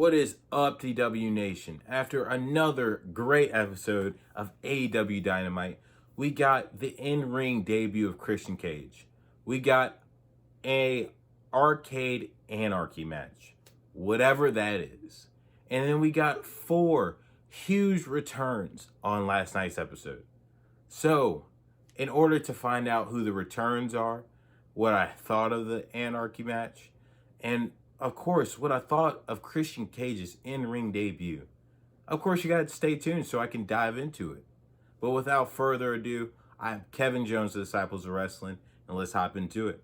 What is up, TW Nation? After another great episode of AEW Dynamite, we got the in-ring debut of Christian Cage. We got a arcade anarchy match, whatever that is. And then we got 4 huge returns on last night's episode. So, in order to find out who the returns are, what I thought of the anarchy match, and of course, what I thought of Christian Cage's in-ring debut. Of course, you got to stay tuned so I can dive into it. But without further ado, I'm Kevin Jones, the Disciples of Wrestling, and let's hop into it.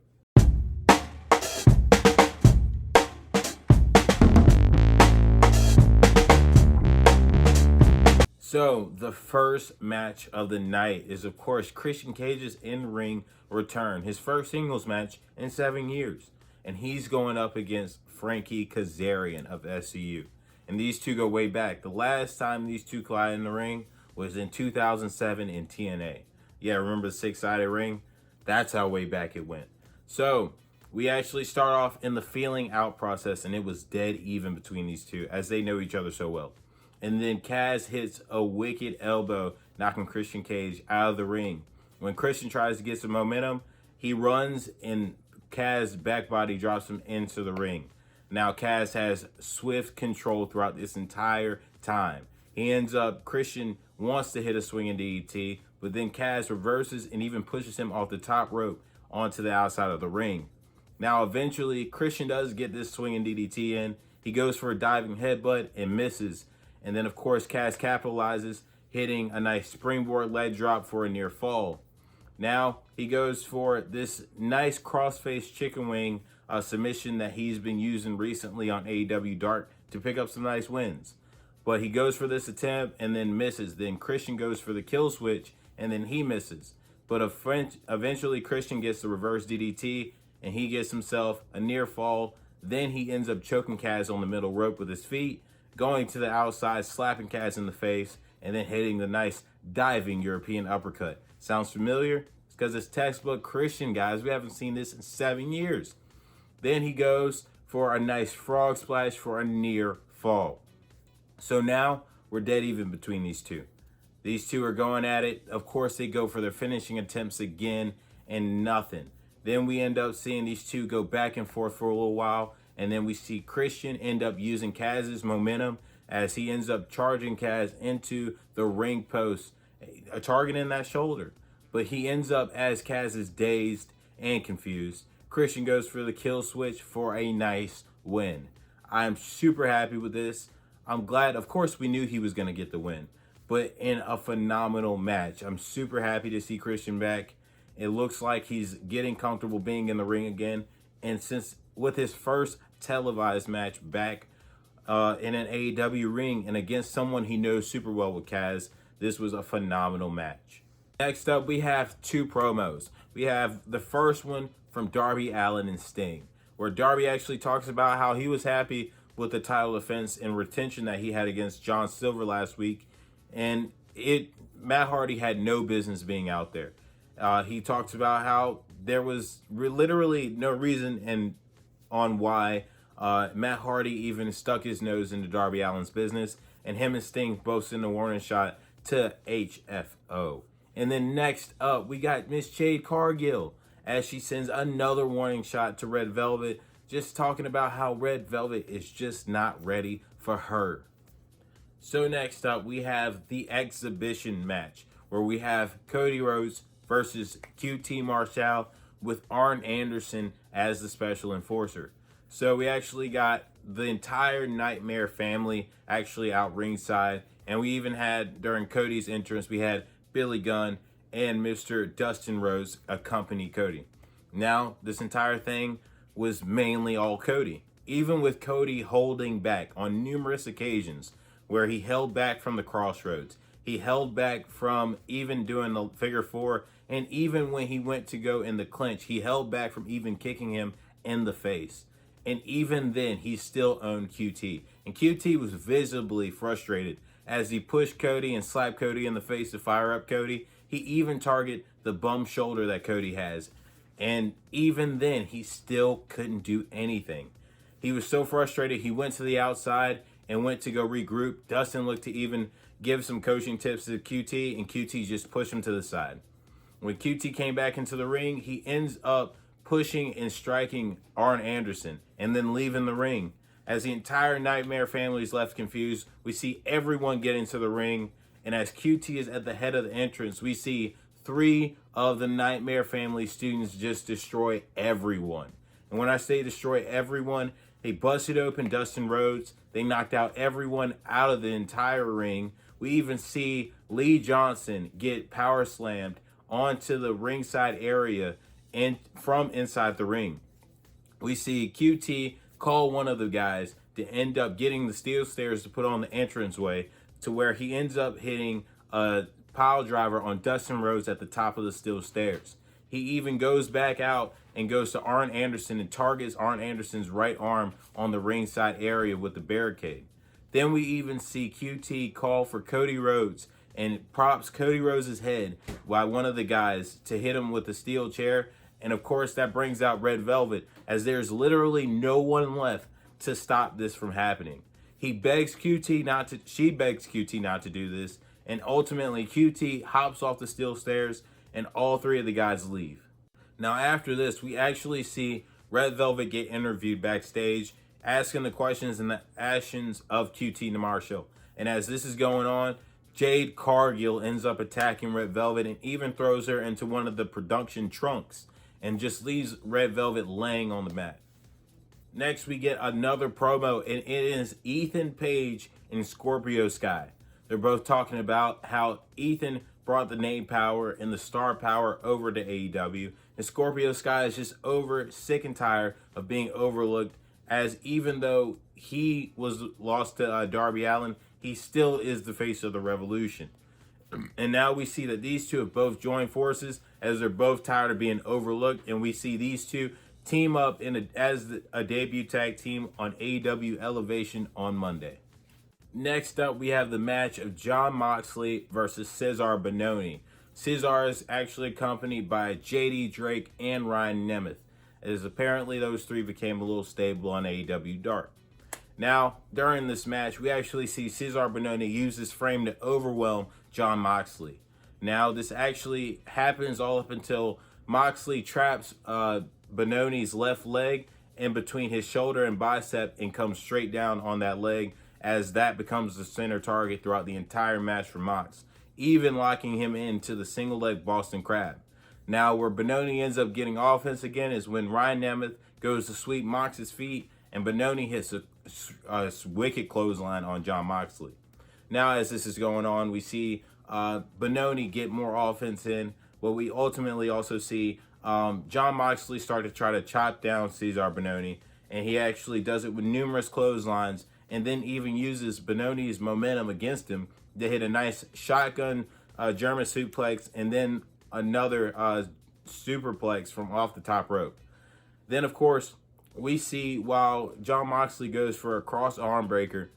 So, the first match of the night is, of course, Christian Cage's in-ring return. His first singles match in 7 years. And he's going up against Frankie Kazarian of SCU. And these two go way back. The last time these two collided in the ring was in 2007 in TNA. Yeah, remember the 6-sided ring? That's how way back it went. So, we actually start off in the feeling out process, and it was dead even between these two, as they know each other so well. And then Kaz hits a wicked elbow, knocking Christian Cage out of the ring. When Christian tries to get some momentum, he runs and Kaz back body drops him into the ring. Now Kaz has swift control throughout this entire time. Christian wants to hit a swinging DDT, but then Kaz reverses and even pushes him off the top rope onto the outside of the ring. Now eventually Christian does get this swinging DDT in. He goes for a diving headbutt and misses. And then of course Kaz capitalizes, hitting a nice springboard leg drop for a near fall. Now he goes for this nice crossface chicken wing submission that he's been using recently on AEW Dark to pick up some nice wins. But he goes for this attempt and then misses. Then Christian goes for the kill switch and then he misses. But eventually Christian gets the reverse DDT and he gets himself a near fall. Then he ends up choking Kaz on the middle rope with his feet, going to the outside, slapping Kaz in the face, and then hitting the nice diving European uppercut. Sounds familiar? It's because it's textbook Christian, guys. We haven't seen this in 7 years. Then he goes for a nice frog splash for a near fall. So now we're dead even between these two. These two are going at it. Of course, they go for their finishing attempts again and nothing. Then we end up seeing these two go back and forth for a little while. And then we see Christian end up using Kaz's momentum as he ends up charging Kaz into the ring post, targeting that shoulder. But he ends up, as Kaz is dazed and confused, Christian goes for the kill switch for a nice win. I'm super happy with this. I'm glad, of course, we knew he was going to get the win, but in a phenomenal match. I'm super happy to see Christian back. It looks like he's getting comfortable being in the ring again. And since with his first televised match back in an AEW ring and against someone he knows super well with Kaz, this was a phenomenal match. Next up, we have 2 promos. We have the first one from Darby Allin and Sting, where Darby actually talks about how he was happy with the title defense and retention that he had against John Silver last week, and Matt Hardy had no business being out there. He talks about how there was literally no reason on why Matt Hardy even stuck his nose into Darby Allin's business, and him and Sting both sent a warning shot to HFO. And then next up, we got Miss Jade Cargill as she sends another warning shot to Red Velvet, just talking about how Red Velvet is just not ready for her. So next up, we have the exhibition match, where we have Cody Rhodes versus QT Marshall with Arn Anderson as the special enforcer. So we actually got the entire Nightmare family actually out ringside, and we even had, during Cody's entrance, we had Billy Gunn and Mr. Dustin Rhodes accompany Cody. Now, this entire thing was mainly all Cody, even with Cody holding back on numerous occasions where he held back from the crossroads. He held back from even doing the figure 4, and even when he went to go in the clinch, he held back from even kicking him in the face. And even then, he still owned QT. And QT was visibly frustrated as he pushed Cody and slapped Cody in the face to fire up Cody. He even targeted the bum shoulder that Cody has. And even then, he still couldn't do anything. He was so frustrated, he went to the outside and went to go regroup. Dustin looked to even give some coaching tips to QT, and QT just pushed him to the side. When QT came back into the ring, he ends up pushing and striking Arn Anderson and then leaving the ring. As the entire Nightmare family is left confused, we see everyone get into the ring, and as QT is at the head of the entrance, we see 3 of the Nightmare family students just destroy everyone. And when I say destroy everyone, they busted open Dustin Rhodes. They knocked out everyone out of the entire ring. We even see Lee Johnson get power slammed onto the ringside area and from inside the ring. We see QT call one of the guys to end up getting the steel stairs to put on the entranceway, to where he ends up hitting a pile driver on Dustin Rhodes at the top of the steel stairs. He even goes back out and goes to Arn Anderson and targets Arn Anderson's right arm on the ringside area with the barricade. Then we even see QT call for Cody Rhodes and props Cody Rhodes' head by one of the guys to hit him with a steel chair. And of course, that brings out Red Velvet, as there's literally no one left to stop this from happening. She begs QT not to do this, and ultimately QT hops off the steel stairs and all 3 of the guys leave. Now after this, we actually see Red Velvet get interviewed backstage, asking the questions and the actions of QT Marshall. And as this is going on, Jade Cargill ends up attacking Red Velvet and even throws her into one of the production trunks and just leaves Red Velvet laying on the mat. Next, we get another promo, and it is Ethan Page and Scorpio Sky. They're both talking about how Ethan brought the name power and the star power over to AEW, and Scorpio Sky is just sick and tired of being overlooked, as even though he was lost to Darby Allin, he still is the face of the Revolution. And now we see that these two have both joined forces, as they're both tired of being overlooked, and we see these two team up as a debut tag team on AEW Elevation on Monday. Next up, we have the match of Jon Moxley versus Cesaro Bononi. Cesaro is actually accompanied by JD Drake and Ryan Nemeth, as apparently those 3 became a little stable on AEW Dark. Now, during this match, we actually see Cesaro Bononi use his frame to overwhelm Jon Moxley. Now, this actually happens all up until Moxley traps Bononi's left leg in between his shoulder and bicep and comes straight down on that leg, as that becomes the center target throughout the entire match for Mox, even locking him into the single leg Boston Crab. Now, where Bononi ends up getting offense again is when Ryan Nemeth goes to sweep Mox's feet, and Bononi hits a wicked clothesline on Jon Moxley. Now, as this is going on, we see Bononi get more offense in, but we ultimately also see Jon Moxley start to try to chop down Cesaro Bononi, and he actually does it with numerous clotheslines, and then even uses Bononi's momentum against him to hit a nice shotgun German suplex, and then another superplex from off the top rope. Then, of course, we see while Jon Moxley goes for a cross arm breaker,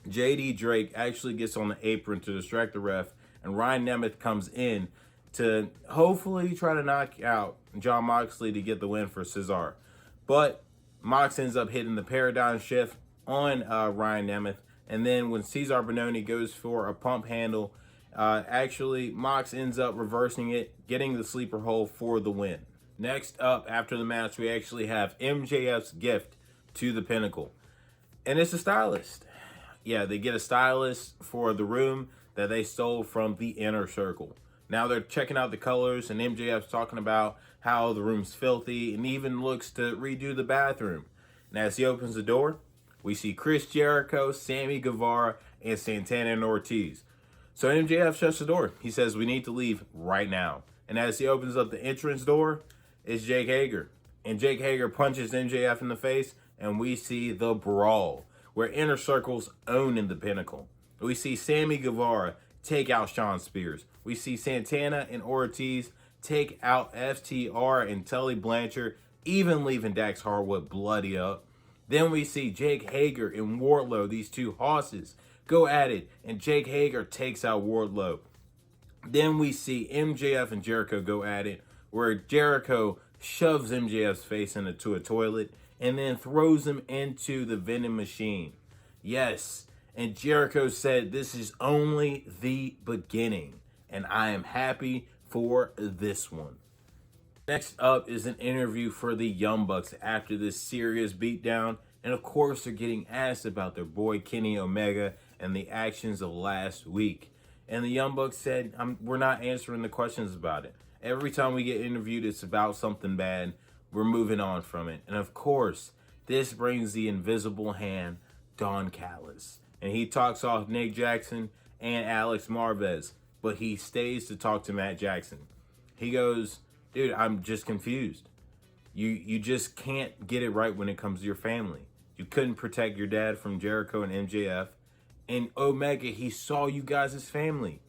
JD Drake actually gets on the apron to distract the ref, and Ryan Nemeth comes in to hopefully try to knock out Jon Moxley to get the win for Cesaro. But Mox ends up hitting the paradigm shift on Ryan Nemeth, and then when Cesaro Bononi goes for a pump handle, actually Mox ends up reversing it, getting the sleeper hold for the win. Next up, after the match, we actually have MJS Gift to the Pinnacle. And it's a stylist. Yeah, they get a stylist for the room that they stole from the Inner Circle. Now they're checking out the colors, and MJF's talking about how the room's filthy and even looks to redo the bathroom. And as he opens the door, we see Chris Jericho, Sammy Guevara, and Santana and Ortiz. So MJF shuts the door. He says, "We need to leave right now." And as he opens up the entrance door, it's Jake Hager. And Jake Hager punches MJF in the face, and we see the brawl, where Inner Circle's owning the Pinnacle. We see Sammy Guevara take out Shawn Spears. We see Santana and Ortiz take out FTR and Tully Blanchard, even leaving Dax Harwood bloody up. Then we see Jake Hager and Wardlow, these two hosses, go at it, and Jake Hager takes out Wardlow. Then we see MJF and Jericho go at it, where Jericho shoves MJF's face into a toilet and then throws him into the vending machine. Yes. And Jericho said, this is only the beginning, and I am happy for this one. Next up is an interview for the Young Bucks after this serious beatdown. And of course, they're getting asked about their boy Kenny Omega and the actions of last week. And the Young Bucks said, we're not answering the questions about it. Every time we get interviewed, it's about something bad. We're moving on from it. And of course, this brings the invisible hand, Don Callis. And he talks off Nick Jackson and Alex Marvez. But he stays to talk to Matt Jackson. He goes, dude, I'm just confused. You just can't get it right when it comes to your family. You couldn't protect your dad from Jericho and MJF. And Omega, he saw you guys as family.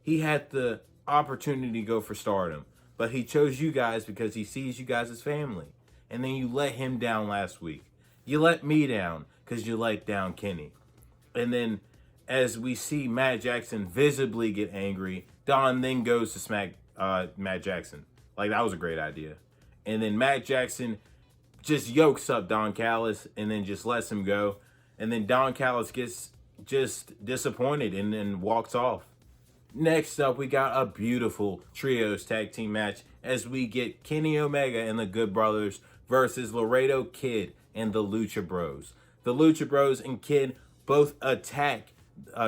He had the opportunity to go for Stardom, but he chose you guys because he sees you guys as family. And then you let him down last week. You let me down because you let down Kenny. And then as we see Matt Jackson visibly get angry, Don then goes to smack Matt Jackson. Like, that was a great idea. And then Matt Jackson just yokes up Don Callis and then just lets him go. And then Don Callis gets just disappointed and then walks off. Next up, we got a beautiful trios tag team match as we get Kenny Omega and the Good Brothers versus Laredo Kid and the Lucha Bros. The Lucha Bros and Kid both attack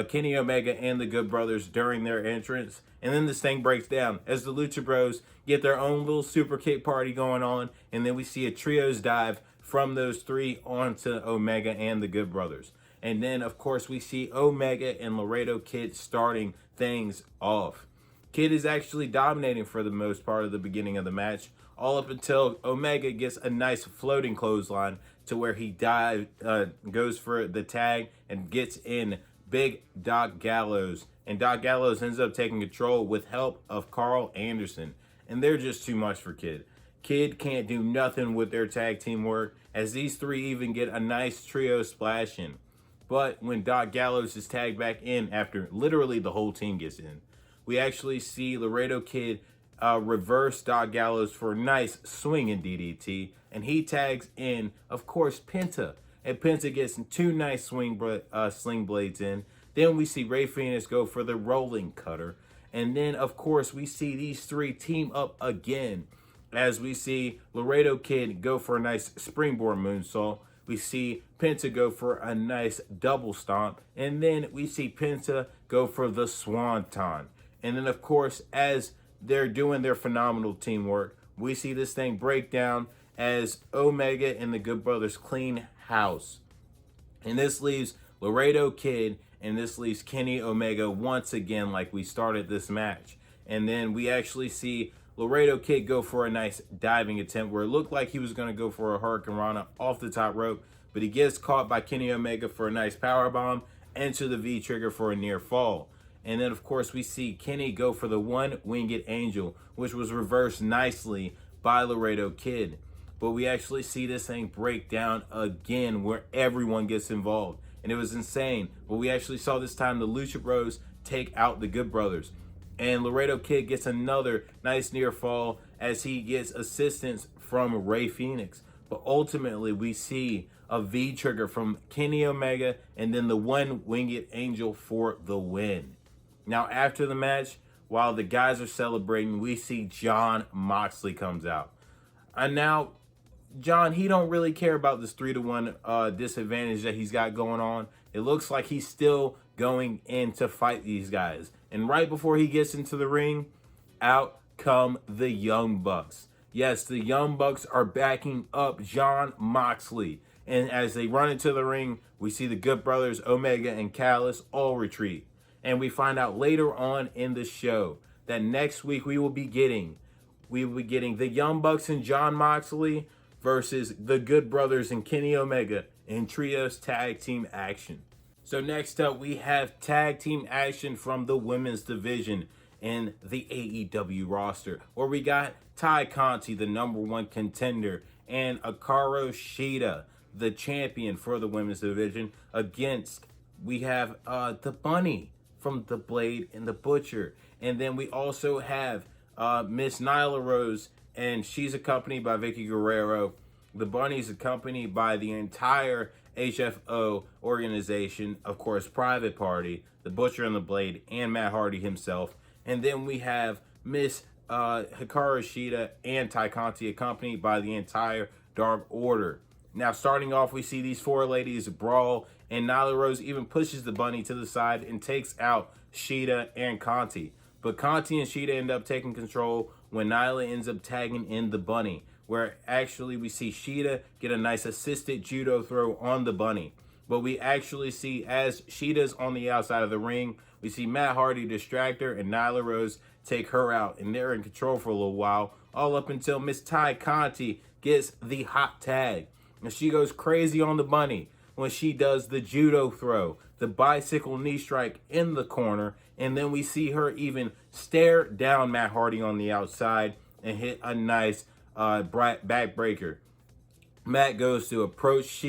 Kenny Omega and the Good Brothers during their entrance. And then this thing breaks down as the Lucha Bros get their own little super kick party going on. And then we see a trios dive from those three onto Omega and the Good Brothers. And then, of course, we see Omega and Laredo Kid starting things off. Kid is actually dominating for the most part of the beginning of the match, all up until Omega gets a nice floating clothesline to where he goes for the tag and gets in Big Doc Gallows. And Doc Gallows ends up taking control with help of Carl Anderson. And they're just too much for Kid. Kid can't do nothing with their tag team work, as these three even get a nice trio splash in. But when Doc Gallows is tagged back in after literally the whole team gets in, we actually see Laredo Kid reverse Doc Gallows for a nice swinging DDT. And he tags in, of course, Penta. And Penta gets two nice sling blades in. Then we see Rey Fenix go for the rolling cutter. And then, of course, we see these three team up again as we see Laredo Kid go for a nice springboard moonsault. We see Penta go for a nice double stomp. And then we see Penta go for the swanton. And then, of course, as they're doing their phenomenal teamwork, we see this thing break down as Omega and the Good Brothers clean house. And this leaves Laredo Kid and this leaves Kenny Omega once again like we started this match. And then we actually see Laredo Kid go for a nice diving attempt where it looked like he was going to go for a Hurricane Rana off the top rope, but he gets caught by Kenny Omega for a nice power bomb into the V trigger for a near fall. And then, of course, we see Kenny go for the one winged angel, which was reversed nicely by Laredo Kid. But we actually see this thing break down again where everyone gets involved. And it was insane. But we actually saw this time the Lucha Bros take out the Good Brothers. And Laredo Kid gets another nice near fall as he gets assistance from Rey Fenix. But ultimately, we see a V trigger from Kenny Omega and then the one winged angel for the win. Now, after the match, while the guys are celebrating, we see Jon Moxley comes out. And now, John, he don't really care about this 3-1 disadvantage that he's got going on. It looks like he's still going in to fight these guys. And right before he gets into the ring, out come the Young Bucks. Yes, the Young Bucks are backing up Jon Moxley. And as they run into the ring, we see the Good Brothers, Omega and Callis, all retreat. And we find out later on in the show that next week we will be getting the Young Bucks and Jon Moxley versus the Good Brothers and Kenny Omega in trios tag team action. So next up, we have tag team action from the women's division in the AEW roster, where we got Ty Conti, the #1 contender, and Hikaru Shida, the champion for the women's division, against we have the Bunny from The Blade and the Butcher. And then we also have Miss Nyla Rose, and she's accompanied by Vicky Guerrero. The Bunny's accompanied by the entire HFO organization, of course, Private Party, the Butcher and the Blade, and Matt Hardy himself. And then we have Miss Hikaru Shida and Tai Conti accompanied by the entire Dark Order. Now, starting off, we see these four ladies brawl, and Nyla Rose even pushes the bunny to the side and takes out Shida and Conti. But Conti and Shida end up taking control when Nyla ends up tagging in the bunny, where actually we see Shida get a nice assisted judo throw on the bunny. But we actually see, as Shida's on the outside of the ring, we see Matt Hardy distract her and Nyla Rose take her out. And they're in control for a little while, all up until Miss Tai Conti gets the hot tag. And she goes crazy on the bunny when she does the judo throw, the bicycle knee strike in the corner. And then we see her even stare down Matt Hardy on the outside and hit a nice backbreaker. Matt goes to approach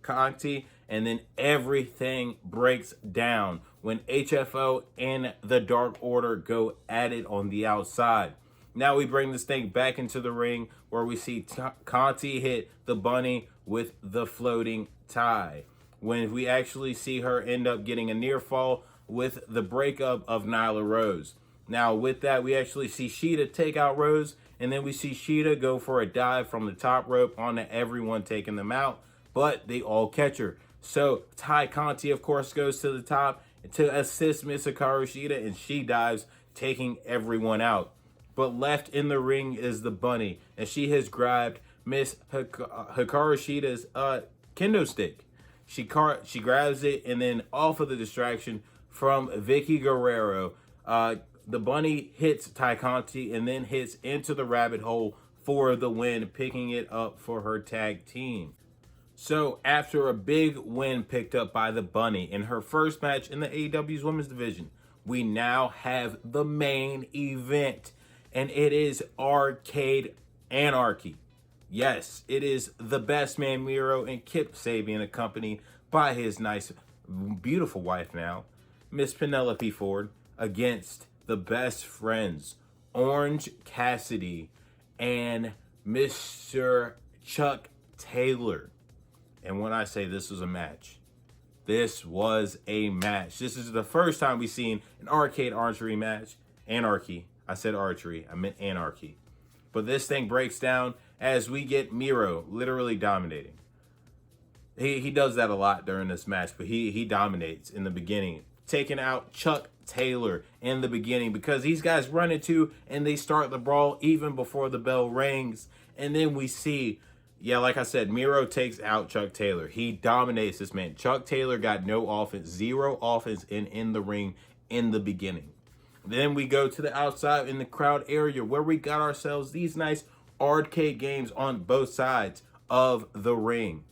Conti, and then everything breaks down when HFO and the Dark Order go at it on the outside. Now we bring this thing back into the ring where we see Conti hit the bunny with the floating tie. When we actually see her end up getting a near fall with the breakup of Nyla Rose. Now with that, we actually see Shida take out Rose, and then we see Shida go for a dive from the top rope onto everyone, taking them out, but they all catch her. So Tai Conti, of course, goes to the top to assist Miss Hikaru Shida, and she dives, taking everyone out. But left in the ring is the bunny, and she has grabbed Miss Hikaru Shida's kendo stick. She grabs it, and then off of the distraction from Vicky Guerrero, the bunny hits Tai Conti and then hits into the rabbit hole for the win, picking it up for her tag team. So after a big win picked up by the bunny in her first match in the AEW's women's division, we now have the main event, and it is Arcade Anarchy. Yes, it is the Best Man Miro and Kip Sabian, accompanied by his nice, beautiful wife now, Miss Penelope Ford, against the Best Friends, Orange Cassidy and Mr. Chuck Taylor. And when I say this was a match, this was a match. This is the first time we've seen an arcade archery match. Anarchy. I said archery. I meant anarchy. But this thing breaks down as we get Miro literally dominating. He does that a lot during this match, but he dominates in the beginning, taking out Chuck Taylor in the beginning because these guys run into and they start the brawl even before the bell rings. And then we see, yeah, like I said, Miro takes out Chuck Taylor. He dominates this man. Chuck Taylor got no offense, zero offense in the ring in the beginning. Then we go to the outside in the crowd area where we got ourselves these nice arcade games on both sides of the ring,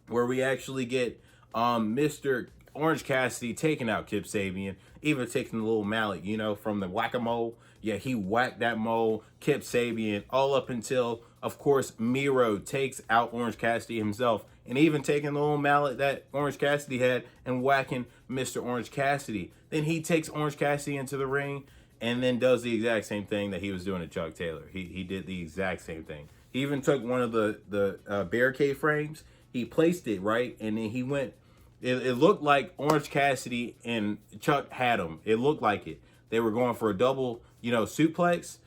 where we actually get Mr. Orange Cassidy taking out Kip Sabian, even taking the little mallet, from the whack-a-mole. Yeah, he whacked that mole, Kip Sabian, all up until, of course, Miro takes out Orange Cassidy himself, and even taking the little mallet that Orange Cassidy had and whacking Mr. Orange Cassidy. Then he takes Orange Cassidy into the ring and then does the exact same thing that he was doing to Chuck Taylor. He did the exact same thing. He even took one of the barricade frames, he placed it right, and then he went. It looked like Orange Cassidy and Chuck had him. It looked like it. They were going for a double, suplex.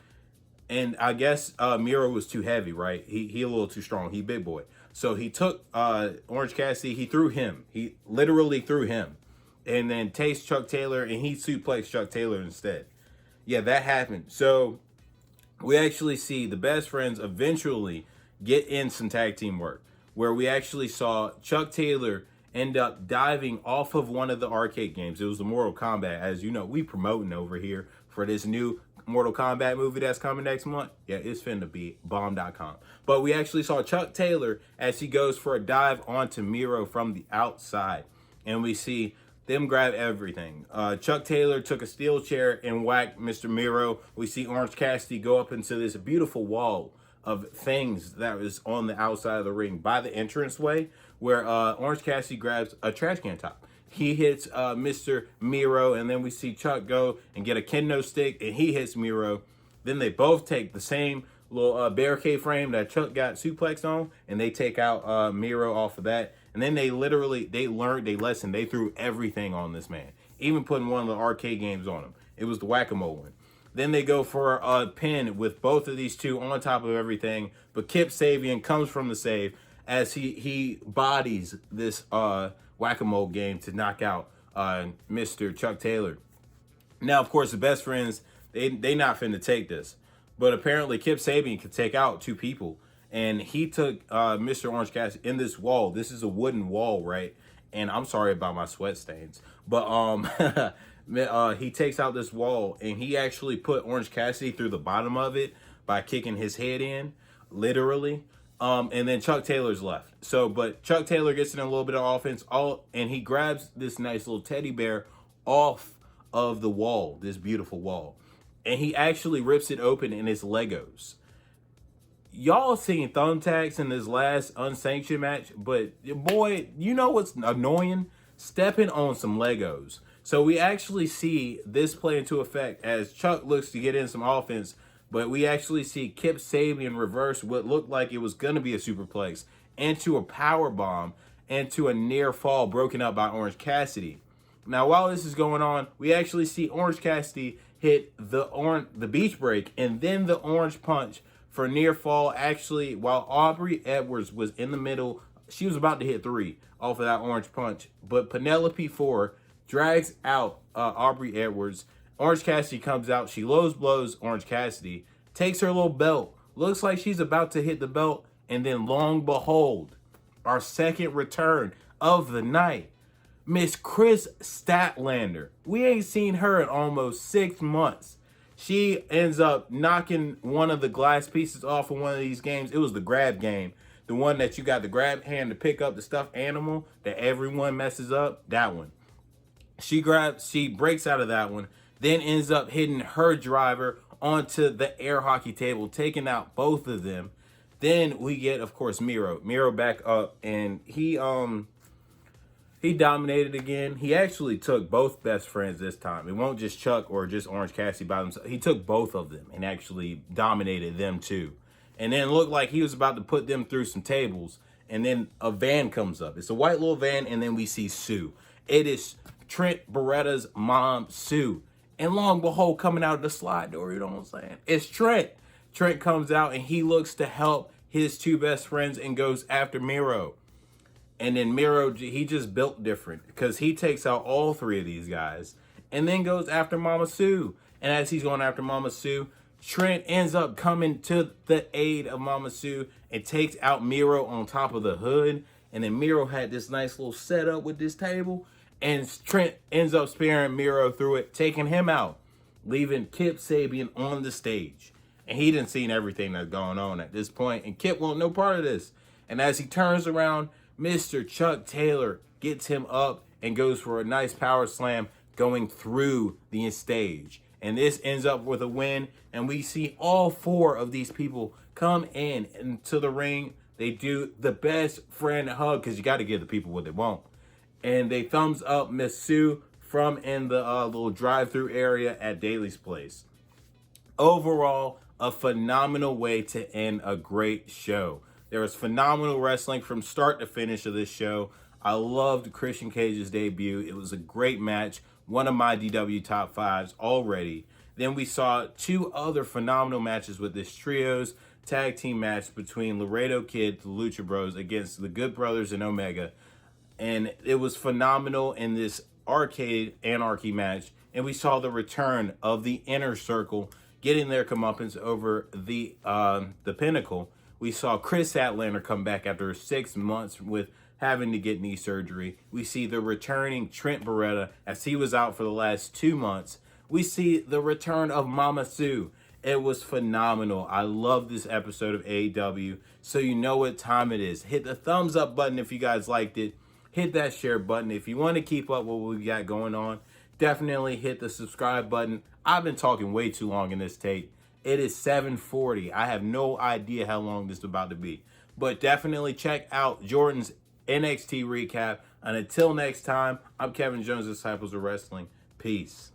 And I guess Miro was too heavy, right? He a little too strong. He big boy. So he took Orange Cassidy. He threw him. He literally threw him. And then tased Chuck Taylor, and he suplexed Chuck Taylor instead. Yeah, that happened. So we actually see the Best Friends eventually get in some tag team work, where we actually saw Chuck Taylor end up diving off of one of the arcade games. It was the Mortal Kombat. As you know, we promoting over here for this new Mortal Kombat movie that's coming next month. Yeah, it's finna be bomb.com. But we actually saw Chuck Taylor as he goes for a dive onto Miro from the outside. And we see them grab everything. Chuck Taylor took a steel chair and whacked Mr. Miro. We see Orange Cassidy go up into this beautiful wall of things that was on the outside of the ring by the entranceway, where Orange Cassidy grabs a trash can top. He hits Mr. Miro, and then we see Chuck go and get a kendo stick, and he hits Miro. Then they both take the same little barricade frame that Chuck got suplexed on, and they take out Miro off of that. And then they learned a lesson. They threw everything on this man, even putting one of the arcade games on him. It was the whack-a-mole one. Then they go for a pin with both of these two on top of everything. But Kip Sabian comes from the save as he bodies this whack-a-mole game to knock out Mr. Chuck Taylor. Now, of course, the best friends, they not finna take this. But apparently Kip Sabian could take out two people. And he took Mr. Orange Cassidy in this wall. This is a wooden wall, right? And I'm sorry about my sweat stains. But he takes out this wall, and he actually put Orange Cassidy through the bottom of it by kicking his head in, literally. And then Chuck Taylor's left. But Chuck Taylor gets in a little bit of offense, and he grabs this nice little teddy bear off of the wall, this beautiful wall. And he actually rips it open in his Legos. Y'all seen thumbtacks in this last unsanctioned match, but boy, you know what's annoying? Stepping on some Legos. So we actually see this play into effect as Chuck looks to get in some offense, but we actually see Kip Sabian reverse what looked like it was going to be a superplex into a power bomb into a near fall broken up by Orange Cassidy. Now, while this is going on, we actually see Orange Cassidy hit the beach break and then the orange punch for near fall. Actually, while Aubrey Edwards was in the middle, she was about to hit 3 off of that orange punch, but Penelope 4 drags out Aubrey Edwards. Orange Cassidy comes out. She lows blows Orange Cassidy, takes her little belt, looks like she's about to hit the belt, and then long behold, our second return of the night, Miss Chris Statlander. We ain't seen her in almost 6 months. She ends up knocking one of the glass pieces off of one of these games. It was the grab game. The one that you got the grab hand to pick up the stuffed animal that everyone messes up. That one. She breaks out of that one, then ends up hitting her driver onto the air hockey table, taking out both of them. Then we get, of course, Miro. Miro back up, and he dominated again. He actually took both best friends this time. It won't just Chuck or just Orange Cassidy by themselves. He took both of them and actually dominated them too. And then looked like he was about to put them through some tables. And then a van comes up. It's a white little van, and then we see Sue. It is Trent Beretta's mom, Sue. And lo and behold, coming out of the slide door, you know what I'm saying? It's Trent. Trent comes out, and he looks to help his two best friends and goes after Miro. And then Miro, he just built different because he takes out all 3 of these guys and then goes after Mama Sue. And as he's going after Mama Sue, Trent ends up coming to the aid of Mama Sue and takes out Miro on top of the hood. And then Miro had this nice little setup with this table. And Trent ends up spearing Miro through it, taking him out, leaving Kip Sabian on the stage. And he didn't see everything that's going on at this point. And Kip won't no part of this. And as he turns around, Mr. Chuck Taylor gets him up and goes for a nice power slam going through the stage. And this ends up with a win. And we see all 4 of these people come into the ring. They do the best friend hug because you got to give the people what they want. And they thumbs up Miss Sue from in the little drive-through area at Daly's place. Overall, a phenomenal way to end a great show. There was phenomenal wrestling from start to finish of this show. I loved Christian Cage's debut. It was a great match. One of my DW top 5s already. Then we saw 2 other phenomenal matches with this trios tag team match between Laredo Kid, the Lucha Bros, against the Good Brothers and Omega. And it was phenomenal in this arcade anarchy match. And we saw the return of the Inner Circle getting their comeuppance over the Pinnacle. We saw Chris Statlander come back after 6 months with having to get knee surgery. We see the returning Trent Beretta as he was out for the last 2 months. We see the return of Mama Sue. It was phenomenal. I love this episode of AEW. So you know what time it is. Hit the thumbs up button if you guys liked it. Hit that share button. If you want to keep up with what we got going on, definitely hit the subscribe button. I've been talking way too long in this tape. It is 7:40. I have no idea how long this is about to be. But definitely check out Jordan's NXT recap. And until next time, I'm Kevin Jones, Disciples of Wrestling. Peace.